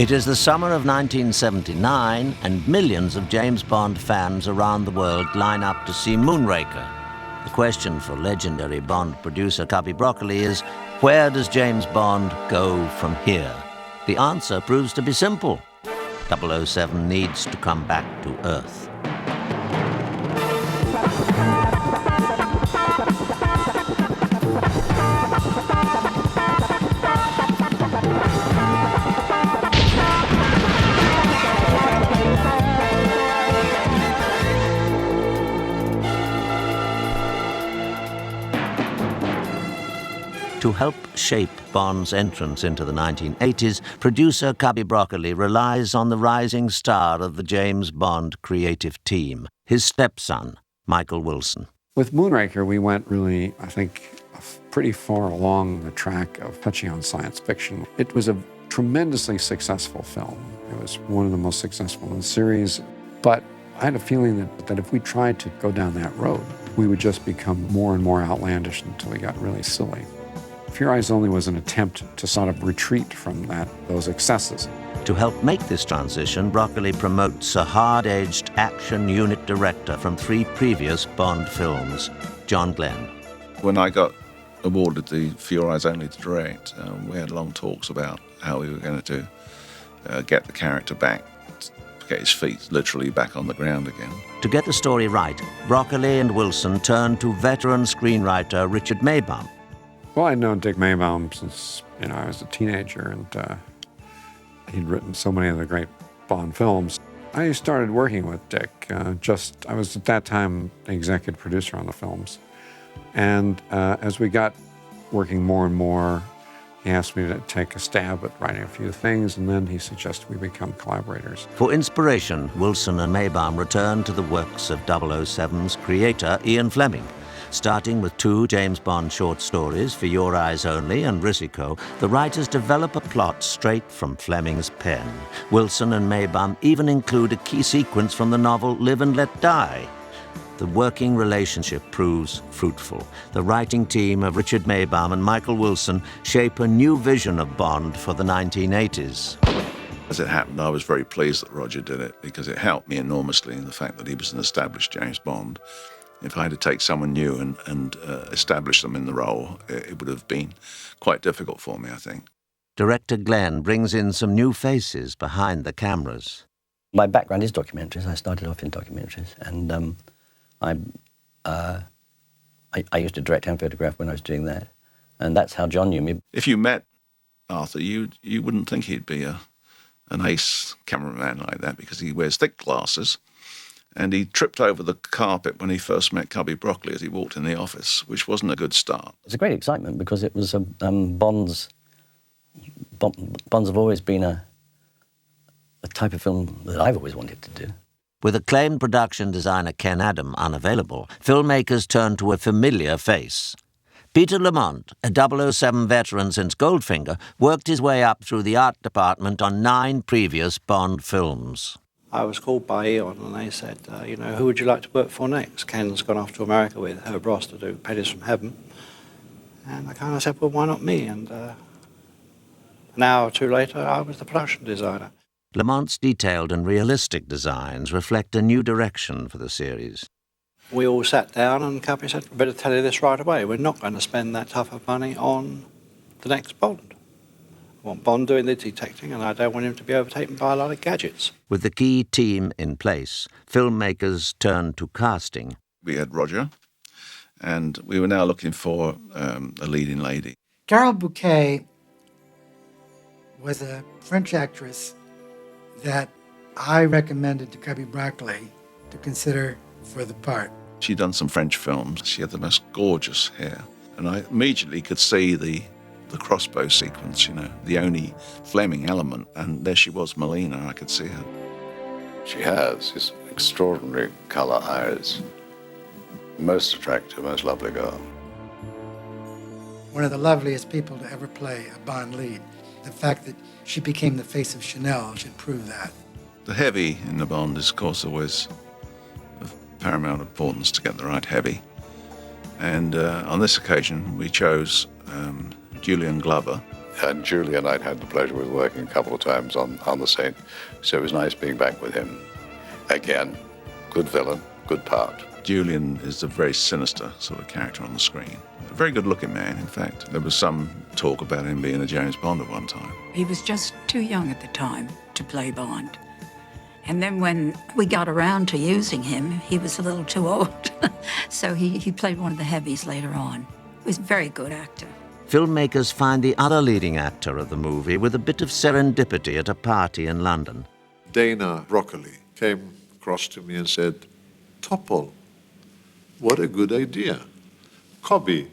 It is the summer of 1979, and millions of James Bond fans around the world line up to see Moonraker. The question for legendary Bond producer Cubby Broccoli is, where does James Bond go from here? The answer proves to be simple. 007 needs to come back to Earth. To help shape Bond's entrance into the 1980s, producer Cubby Broccoli relies on the rising star of the James Bond creative team, his stepson, Michael Wilson. With Moonraker, we went really, I think, pretty far along the track of touching on science fiction. It was a tremendously successful film. It was one of the most successful in the series, but I had a feeling that if we tried to go down that road, we would just become more and more outlandish until we got really silly. For Your Eyes Only was an attempt to sort of retreat from those excesses. To help make this transition, Broccoli promotes a hard-edged action unit director from 3 previous Bond films, John Glenn. When I got awarded the For Your Eyes Only to direct, we had long talks about how we were going to get the character back, get his feet literally back on the ground again. To get the story right, Broccoli and Wilson turned to veteran screenwriter Richard Maybaum. Well, I'd known Dick Maybaum since, I was a teenager, and he'd written so many of the great Bond films. I started working with Dick. I was at that time the executive producer on the films. And as we got working more and more, he asked me to take a stab at writing a few things, and then he suggested we become collaborators. For inspiration, Wilson and Maybaum returned to the works of 007's creator, Ian Fleming. Starting with 2 James Bond short stories, For Your Eyes Only and Risiko, the writers develop a plot straight from Fleming's pen. Wilson and Maybaum even include a key sequence from the novel Live and Let Die. The working relationship proves fruitful. The writing team of Richard Maybaum and Michael Wilson shape a new vision of Bond for the 1980s. As it happened, I was very pleased that Roger did it, because it helped me enormously in the fact that he was an established James Bond. If I had to take someone new and establish them in the role, it would have been quite difficult for me, I think. Director Glenn brings in some new faces behind the cameras. My background is documentaries. I started off in documentaries, and I used to direct and photograph when I was doing that, and that's how John knew me. If you met Arthur, you wouldn't think he'd be an ace cameraman like that, because he wears thick glasses. And he tripped over the carpet when he first met Cubby Broccoli as he walked in the office, which wasn't a good start. It's a great excitement, because it was Bonds have always been a type of film that I've always wanted to do. With acclaimed production designer Ken Adam unavailable, filmmakers turned to a familiar face. Peter Lamont, a 007 veteran since Goldfinger, worked his way up through the art department on 9 previous Bond films. I was called by Eon and they said, who would you like to work for next? Ken's gone off to America with Herb Ross to do Pennies from Heaven. And I kind of said, well, why not me? And an hour or 2 later, I was the production designer. Lamont's detailed and realistic designs reflect a new direction for the series. We all sat down and Cubby said, we better tell you this right away. We're not going to spend that tough of money on the next Bond. I want Bond doing the detecting, and I don't want him to be overtaken by a lot of gadgets. With the key team in place, filmmakers turned to casting. We had Roger, and we were now looking for a leading lady. Carole Bouquet was a French actress that I recommended to Cubby Broccoli to consider for the part. She'd done some French films. She had the most gorgeous hair, and I immediately could see the crossbow sequence, the only Fleming element, and there she was, Melina. I could see her. She has this extraordinary colour eyes. Most attractive, most lovely girl. One of the loveliest people to ever play a Bond lead. The fact that she became the face of Chanel should prove that. The heavy in the Bond is, of course, always of paramount importance to get the right heavy. And on this occasion, we chose Julian Glover. And Julian, I'd had the pleasure of working a couple of times on the set, so it was nice being back with him. Again, good villain, good part. Julian is a very sinister sort of character on the screen. A very good-looking man, in fact. There was some talk about him being a James Bond at one time. He was just too young at the time to play Bond. And then when we got around to using him, he was a little too old. So he played one of the heavies later on. He was a very good actor. Filmmakers find the other leading actor of the movie with a bit of serendipity at a party in London. Dana Broccoli came across to me and said, "Topol, what a good idea. Cobby,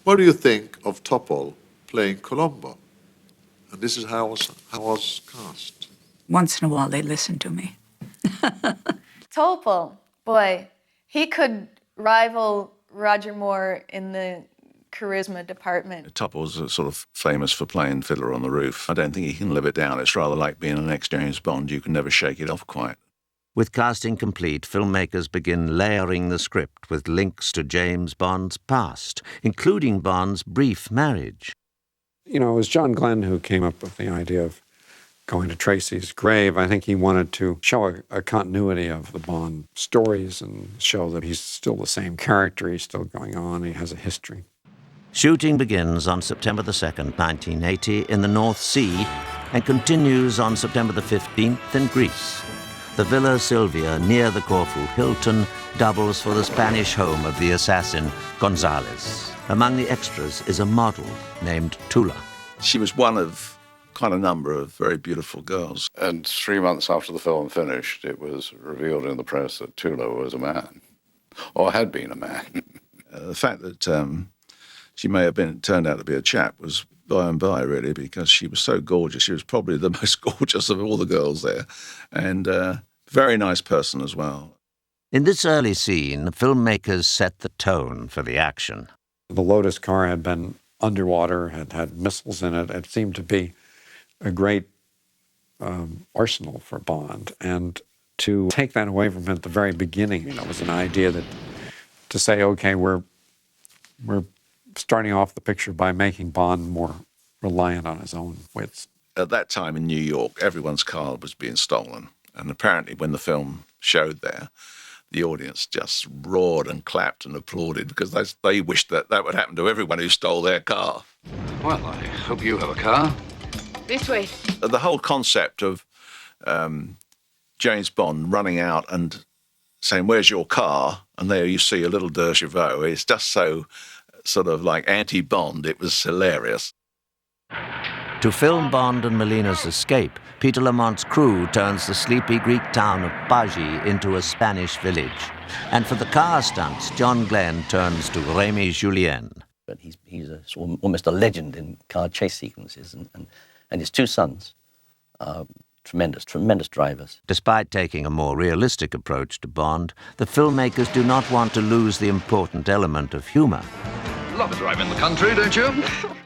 what do you think of Topol playing Colombo?" And this is how I was cast. Once in a while, they listened to me. Topol, boy, he could rival Roger Moore in the charisma department. Topol's sort of famous for playing Fiddler on the Roof. I don't think he can live it down. It's rather like being an ex-James Bond. You can never shake it off quite. With casting complete, filmmakers begin layering the script with links to James Bond's past, including Bond's brief marriage. You know, it was John Glenn who came up with the idea of going to Tracy's grave. I think he wanted to show a continuity of the Bond stories and show that he's still the same character, he's still going on, he has a history. Shooting begins on September the 2nd, 1980 in the North Sea and continues on September the 15th in Greece. The Villa Silvia near the Corfu Hilton doubles for the Spanish home of the assassin Gonzales. Among the extras is a model named Tula. She was one of quite a number of very beautiful girls. And 3 months after the film finished, it was revealed in the press that Tula was a man, or had been a man. The fact that she may have turned out to be a chap was by and by, really, because she was so gorgeous. She was probably the most gorgeous of all the girls there, and very nice person as well. In this early scene, the filmmakers set the tone for the action. The Lotus car had been underwater, had missiles in it. It seemed to be a great arsenal for Bond. And to take that away from him at the very beginning, you know, was an idea that to say, okay, we're starting off the picture by making Bond more reliant on his own wits. At that time in New York, everyone's car was being stolen. And apparently when the film showed there, the audience just roared and clapped and applauded because they wished that would happen to everyone who stole their car. Well, I hope you have a car. This way. The whole concept of James Bond running out and saying, "Where's your car?" and there you see a little de chevaux. It's just so sort of like anti-Bond. It was hilarious. To film Bond and Melina's escape, Peter Lamont's crew turns the sleepy Greek town of Pagi into a Spanish village. And for the car stunts, John Glenn turns to Rémy Julien. But he's almost a legend in car chase sequences, and his two sons are tremendous drivers. Despite taking a more realistic approach to Bond, the filmmakers do not want to lose the important element of humor. Love a drive in the country, don't you?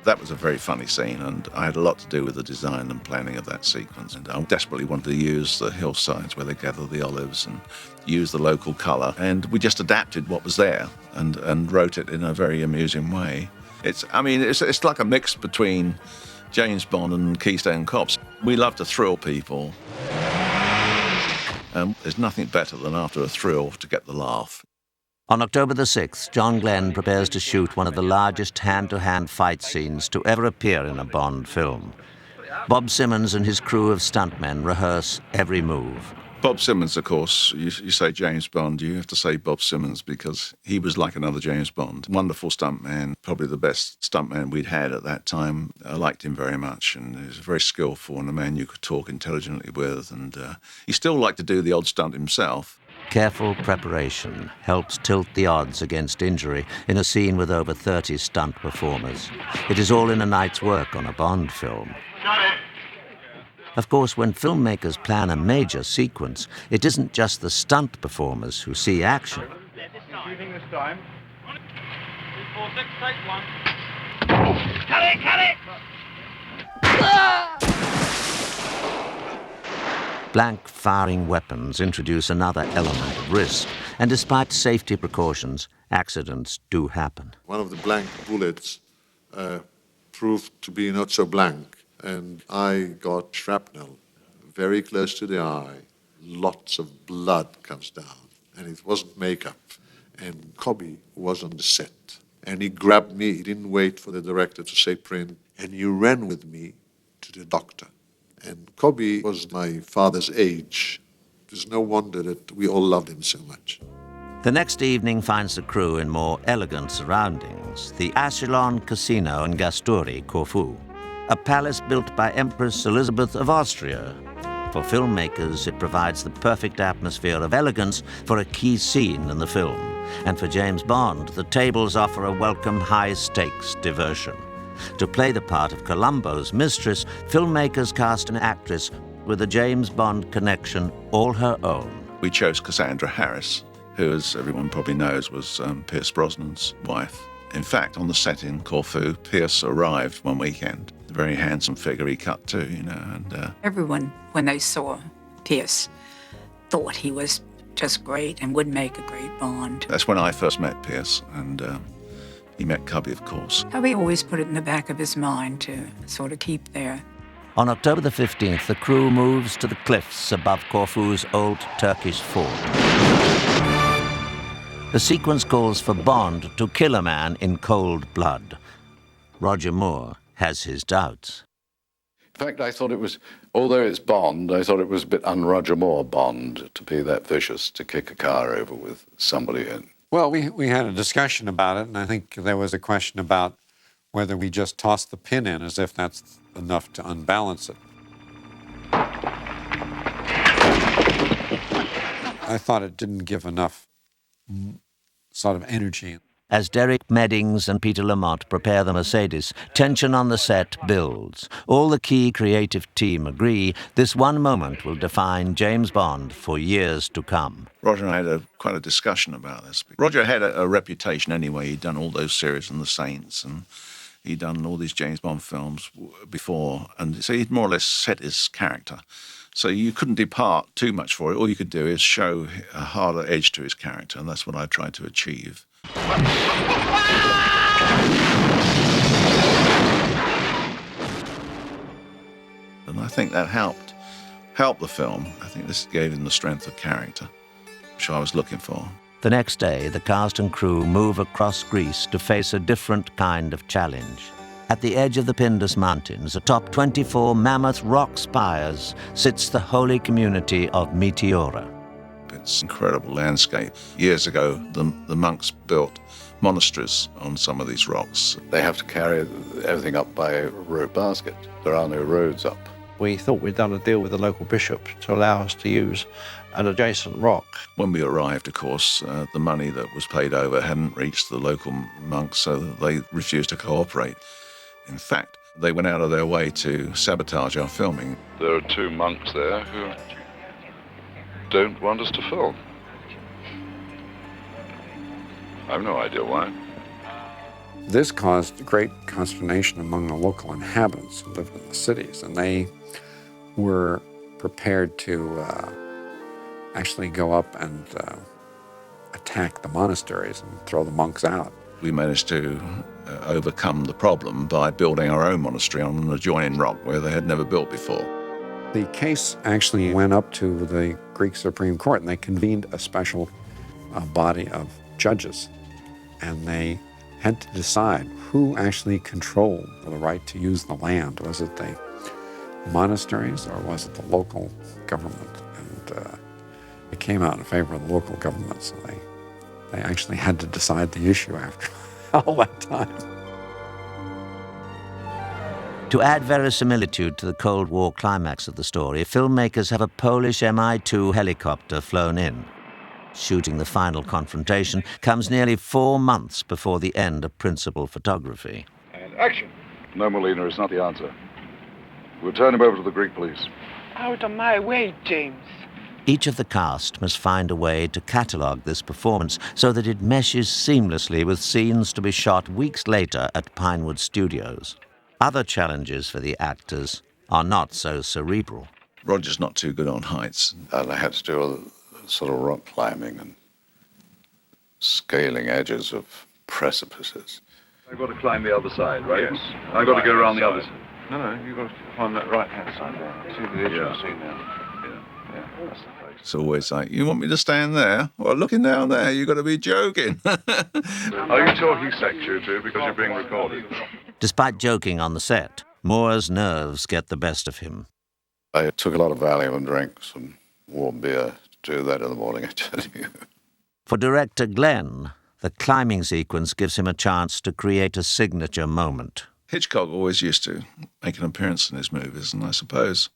That was a very funny scene, and I had a lot to do with the design and planning of that sequence. And I desperately wanted to use the hillsides where they gather the olives and use the local colour. And we just adapted what was there and wrote it in a very amusing way. It's like a mix between James Bond and Keystone Cops. We love to thrill people. There's nothing better than after a thrill to get the laugh. On October the 6th, John Glenn prepares to shoot one of the largest hand-to-hand fight scenes to ever appear in a Bond film. Bob Simmons and his crew of stuntmen rehearse every move. Bob Simmons, of course, you say James Bond, you have to say Bob Simmons because he was like another James Bond. Wonderful stuntman, probably the best stuntman we'd had at that time. I liked him very much, and he was very skillful and a man you could talk intelligently with. And he still liked to do the odd stunt himself. Careful preparation helps tilt the odds against injury in a scene with over 30 stunt performers. It is all in a night's work on a Bond film. Of course, when filmmakers plan a major sequence, it isn't just the stunt performers who see action. Shooting this time. 246, take one. Cut it! Blank-firing weapons introduce another element of risk, and despite safety precautions, accidents do happen. One of the blank bullets proved to be not so blank, and I got shrapnel very close to the eye. Lots of blood comes down, and it wasn't makeup. And Cobby was on the set, and he grabbed me. He didn't wait for the director to say print, and he ran with me to the doctor. And Cobby was my father's age. There's no wonder that we all loved him so much. The next evening finds the crew in more elegant surroundings, the Ascalon Casino in Gasturi, Corfu, a palace built by Empress Elizabeth of Austria. For filmmakers, it provides the perfect atmosphere of elegance for a key scene in the film. And for James Bond, the tables offer a welcome high-stakes diversion. To play the part of Columbo's mistress, filmmakers cast an actress with a James Bond connection all her own. We chose Cassandra Harris, who, as everyone probably knows, was Pierce Brosnan's wife. In fact, on the set in Corfu, Pierce arrived one weekend. A very handsome figure he cut too, you know. And everyone, when they saw Pierce, thought he was just great and would make a great Bond. That's when I first met Pierce, and he met Cubby, of course. Cubby always put it in the back of his mind to sort of keep there. On October the 15th, the crew moves to the cliffs above Corfu's old Turkish fort. The sequence calls for Bond to kill a man in cold blood. Roger Moore has his doubts. In fact, I thought it was, although it's Bond, I thought it was a bit un-Roger Moore Bond to be that vicious, to kick a car over with somebody in. Well, we had a discussion about it, and I think there was a question about whether we just toss the pin in as if that's enough to unbalance it. I thought it didn't give enough sort of energy. As Derek Meddings and Peter Lamont prepare the Mercedes, tension on the set builds. All the key creative team agree this one moment will define James Bond for years to come. Roger and I had quite a discussion about this. Roger had a reputation anyway. He'd done all those series on the Saints, and he'd done all these James Bond films before, and so he'd more or less set his character. So you couldn't depart too much for it. All you could do is show a harder edge to his character, and that's what I tried to achieve. And I think that helped the film. I think this gave him the strength of character, which I was looking for. The next day, the cast and crew move across Greece to face a different kind of challenge. At the edge of the Pindus Mountains, atop 24 mammoth rock spires, sits the holy community of Meteora. It's an incredible landscape. Years ago, the monks built monasteries on some of these rocks. They have to carry everything up by a rope basket. There are no roads up. We thought we'd done a deal with the local bishop to allow us to use an adjacent rock. When we arrived, of course, the money that was paid over hadn't reached the local monks, so they refused to cooperate. In fact, they went out of their way to sabotage our filming. There are two monks there who don't want us to film. I have no idea why. This caused great consternation among the local inhabitants who lived in the cities, and they were prepared to actually go up and attack the monasteries and throw the monks out. We managed to overcome the problem by building our own monastery on an adjoining rock where they had never built before. The case actually went up to the Greek Supreme Court, and they convened a special body of judges, and they had to decide who actually controlled the right to use the land. Was it the monasteries or was it the local government? And it came out in favor of the local government, so they actually had to decide the issue after all that time. To add verisimilitude to the Cold War climax of the story, filmmakers have a Polish Mi-2 helicopter flown in. Shooting the final confrontation comes nearly 4 months before the end of principal photography. And action! No, Molina is not the answer. We'll turn him over to the Greek police. Out of my way, James. Each of the cast must find a way to catalogue this performance so that it meshes seamlessly with scenes to be shot weeks later at Pinewood Studios. Other challenges for the actors are not so cerebral. Roger's not too good on heights. And I had to do a sort of rock climbing and scaling edges of precipices. I've got to climb the other side, right? Yes. I've got to go around the other side. No, you've got to climb that right-hand side there. See the edge of the sea now. Yeah, that's the place. It's always like, you want me to stand there? Well, looking down there, you've got to be joking. Are you talking sex, you two, because you're being recorded? Despite joking on the set, Moore's nerves get the best of him. I took a lot of Valium and drank some warm beer to do that in the morning, I tell you. For director Glenn, the climbing sequence gives him a chance to create a signature moment. Hitchcock always used to make an appearance in his movies, and I suppose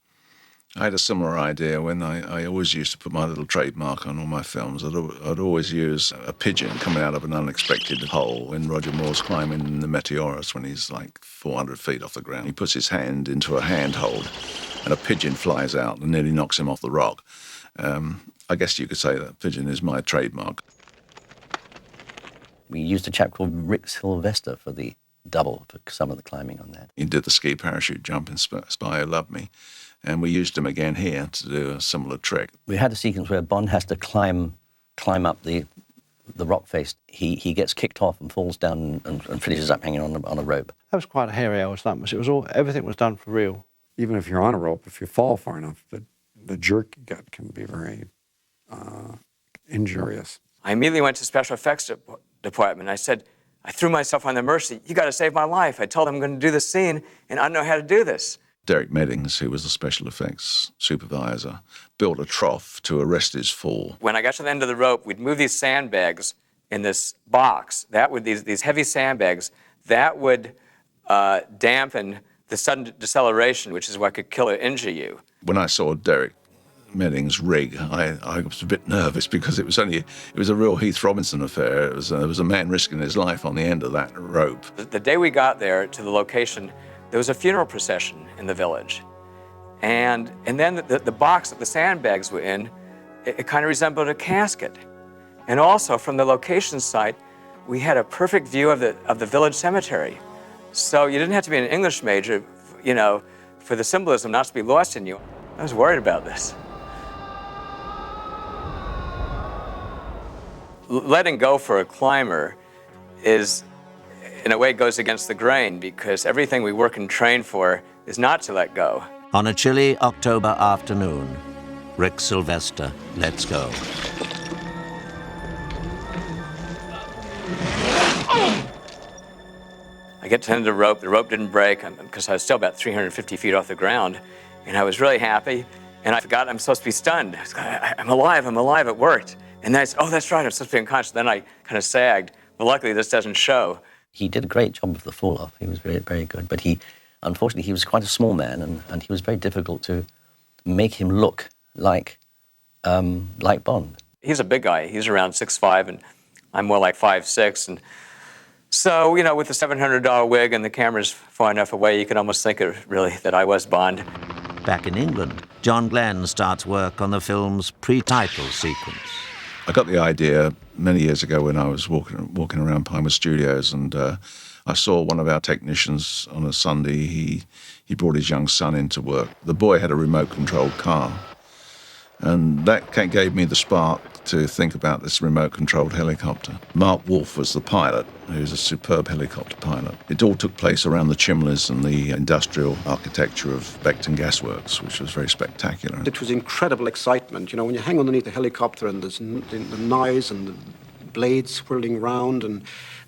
I had a similar idea when I always used to put my little trademark on all my films. I'd always use a pigeon coming out of an unexpected hole when Roger Moore's climbing the Meteorus when he's like 400 feet off the ground. He puts his hand into a handhold and a pigeon flies out and nearly knocks him off the rock. I guess you could say that pigeon is my trademark. We used a chap called Rick Sylvester for the double, for some of the climbing on that. He did the ski parachute jump in Spy Who Loved Me, and we used him again here to do a similar trick. We had a sequence where Bond has to climb up the rock face. He gets kicked off and falls down and finishes up hanging on a rope. That was quite a hairy old stunt. It was everything was done for real. Even if you're on a rope, if you fall far enough, the jerk you get can be very injurious. I immediately went to special effects department. I said, I threw myself on the mercy. You got to save my life. I told them I'm going to do this scene, and I don't know how to do this. Derek Meddings, who was the special effects supervisor, built a trough to arrest his fall. When I got to the end of the rope, we'd move these sandbags in this box. That would these heavy sandbags that would dampen the sudden deceleration, which is what could kill or injure you. When I saw Derek Meddings' rig, I was a bit nervous because it was a real Heath Robinson affair. There was a man risking his life on the end of that rope. The day we got there to the location, there was a funeral procession in the village. And then the box that the sandbags were in, it kind of resembled a casket. And also from the location site, we had a perfect view of the village cemetery. So you didn't have to be an English major, you know, for the symbolism not to be lost in you. I was worried about this. Letting go for a climber is, in a way, goes against the grain because everything we work and train for is not to let go. On a chilly October afternoon, Rick Sylvester lets go. I get to the end of the rope didn't break because I was still about 350 feet off the ground, and I was really happy, and I forgot I'm supposed to be stunned. I'm alive, it worked. And then I said, oh, that's right, I'm supposed to be unconscious. Then I kind of sagged. But luckily, this doesn't show. He did a great job of the fall-off. He was very, very good. But unfortunately, he was quite a small man, and he was very difficult to make him look like Bond. He's a big guy. He's around 6'5", and I'm more like 5'6". And so, you know, with the $700 wig and the cameras far enough away, you can almost think really that I was Bond. Back in England, John Glenn starts work on the film's pre-title sequence. I got the idea many years ago when I was walking around Pinewood Studios, and I saw one of our technicians on a Sunday. He brought his young son into work. The boy had a remote-controlled car, and that gave me the spark to think about this remote-controlled helicopter. Mark Wolfe was the pilot, who's a superb helicopter pilot. It all took place around the chimneys and the industrial architecture of Beckton Gas Works, which was very spectacular. It was incredible excitement. You know, when you hang underneath a helicopter and there's the noise and the blades swirling around and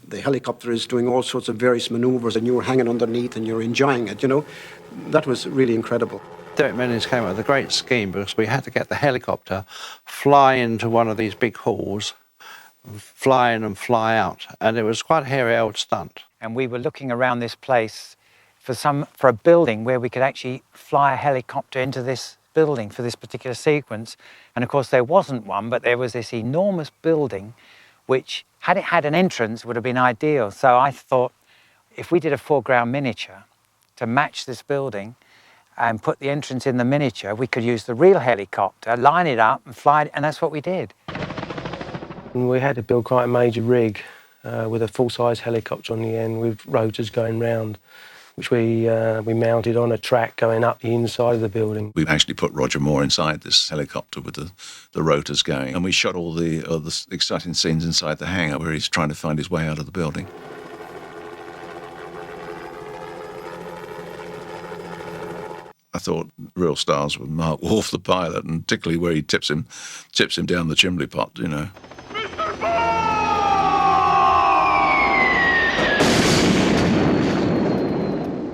the helicopter is doing all sorts of various maneuvers and you're hanging underneath and you're enjoying it, you know, that was really incredible. Derek Meddings came up with a great scheme because we had to get the helicopter, fly into one of these big halls, fly in and fly out, and it was quite a hairy old stunt. And we were looking around this place for a building where we could actually fly a helicopter into this building for this particular sequence. And of course there wasn't one, but there was this enormous building which, had it had an entrance, would have been ideal. So I thought if we did a foreground miniature to match this building, and put the entrance in the miniature, we could use the real helicopter, line it up and fly it, and that's what we did. And we had to build quite a major rig with a full-size helicopter on the end with rotors going round, which we mounted on a track going up the inside of the building. We actually put Roger Moore inside this helicopter with the rotors going, and we shot all the exciting scenes inside the hangar where he's trying to find his way out of the building. I thought real stars were Mark Wolf, the pilot, and particularly where he tips him down the chimney pot, you know.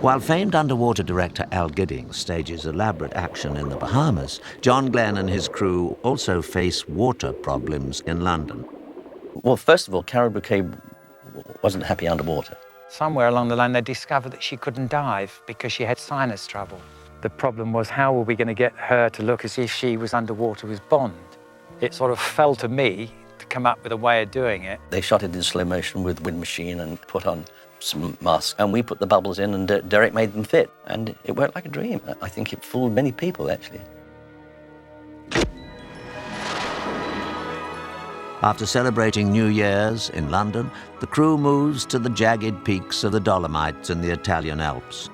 While famed underwater director Al Giddings stages elaborate action in the Bahamas, John Glenn and his crew also face water problems in London. Well, first of all, Carol Bouquet wasn't happy underwater. Somewhere along the line, they discovered that she couldn't dive because she had sinus trouble. The problem was, how were we going to get her to look as if she was underwater with Bond? It sort of fell to me to come up with a way of doing it. They shot it in slow motion with wind machine and put on some masks, and we put the bubbles in, and Derek made them fit, and it worked like a dream. I think it fooled many people, actually. After celebrating New Year's in London, the crew moves to the jagged peaks of the Dolomites in the Italian Alps.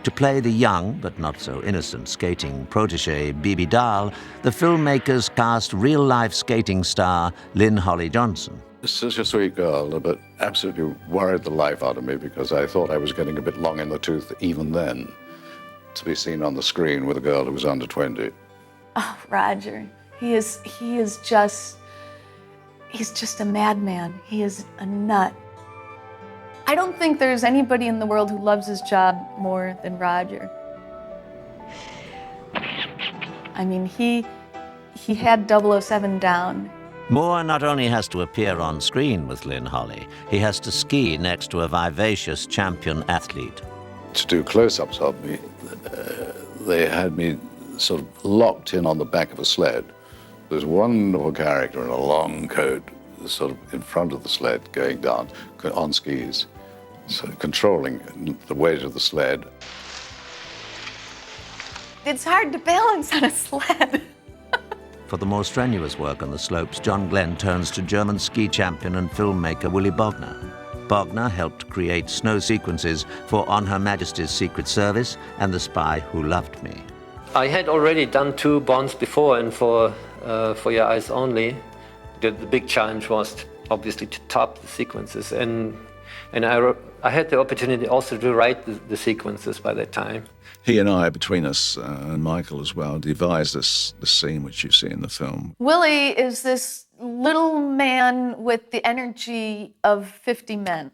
To play the young, but not so innocent, skating protégé Bibi Dahl, the filmmakers cast real-life skating star Lynn Holly Johnson. Such a sweet girl, but absolutely worried the life out of me because I thought I was getting a bit long in the tooth even then to be seen on the screen with a girl who was under 20. Oh, Roger, he's just a madman. He is a nut. I don't think there's anybody in the world who loves his job more than Roger. I mean, he had 007 down. Moore not only has to appear on screen with Lynn Holly, he has to ski next to a vivacious champion athlete. To do close-ups of me, they had me sort of locked in on the back of a sled. There's one little character in a long coat sort of in front of the sled going down on skis, so controlling the weight of the sled. It's hard to balance on a sled. For the more strenuous work on the slopes, John Glenn turns to German ski champion and filmmaker Willy Bogner. Bogner helped create snow sequences for On Her Majesty's Secret Service and The Spy Who Loved Me. I had already done 2 Bonds before, and for Your Eyes Only, the big challenge was obviously to top the sequences, and I had the opportunity also to write the sequences by that time. He and I, between us, and Michael as well, devised this scene which you see in the film. Willie is this little man with the energy of 50 men.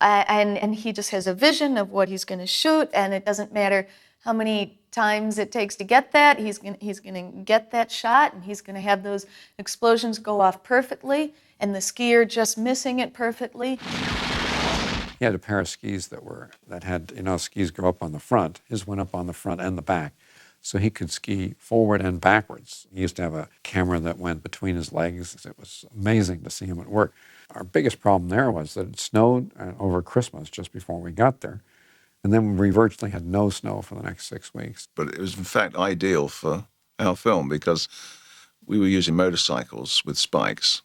And he just has a vision of what he's going to shoot, and it doesn't matter how many times it takes to get that. He's going to get that shot, and he's going to have those explosions go off perfectly, and the skier just missing it perfectly. He had a pair of skis that had, skis go up on the front. His went up on the front and the back. So he could ski forward and backwards. He used to have a camera that went between his legs. It was amazing to see him at work. Our biggest problem there was that it snowed over Christmas just before we got there. And then we virtually had no snow for the next 6 weeks. But it was in fact ideal for our film because we were using motorcycles with spikes,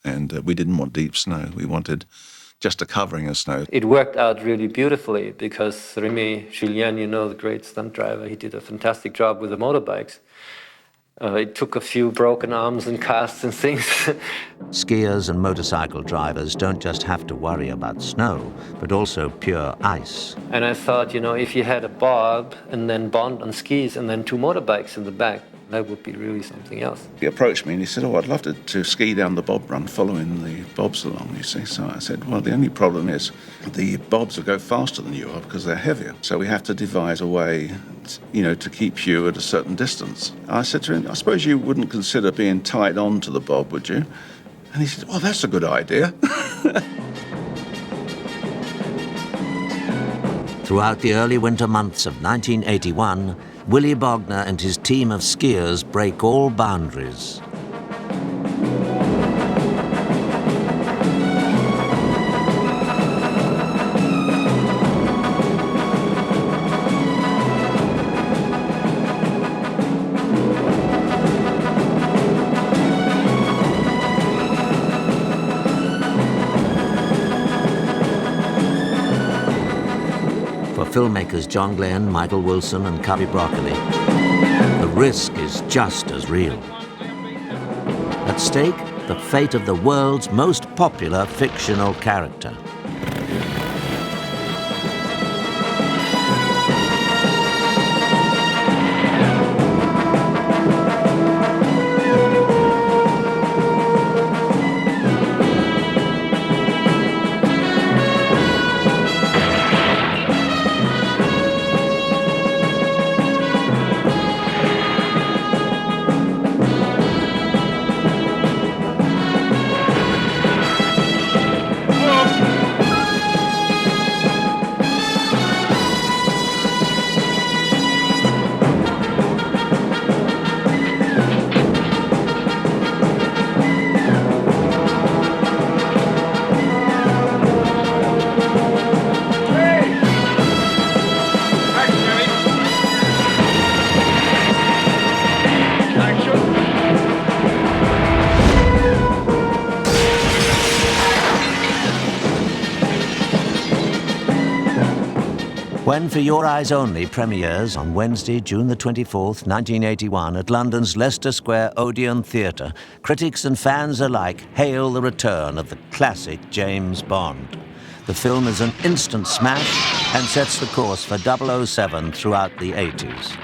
and we didn't want deep snow. We wanted just a covering of snow. It worked out really beautifully because Remy Julien, the great stunt driver, he did a fantastic job with the motorbikes. It took a few broken arms and casts and things. Skiers and motorcycle drivers don't just have to worry about snow, but also pure ice. And I thought, if you had a Bob and then Bond on skis and then 2 motorbikes in the back, that would be really something else. He approached me and he said, I'd love to ski down the Bob run following the Bobs along, you see. So I said, well, the only problem is the Bobs will go faster than you are because they're heavier. So we have to devise a way, to keep you at a certain distance. I said to him, I suppose you wouldn't consider being tied on to the Bob, would you? And he said, well, that's a good idea. Throughout the early winter months of 1981, Willy Bogner and his team of skiers break all boundaries. Filmmakers John Glenn, Michael Wilson and Cubby Broccoli, the risk is just as real. At stake, the fate of the world's most popular fictional character. when For Your Eyes Only premieres on Wednesday, June the 24th, 1981 at London's Leicester Square Odeon Theatre, critics and fans alike hail the return of the classic James Bond. The film is an instant smash and sets the course for 007 throughout the 80s.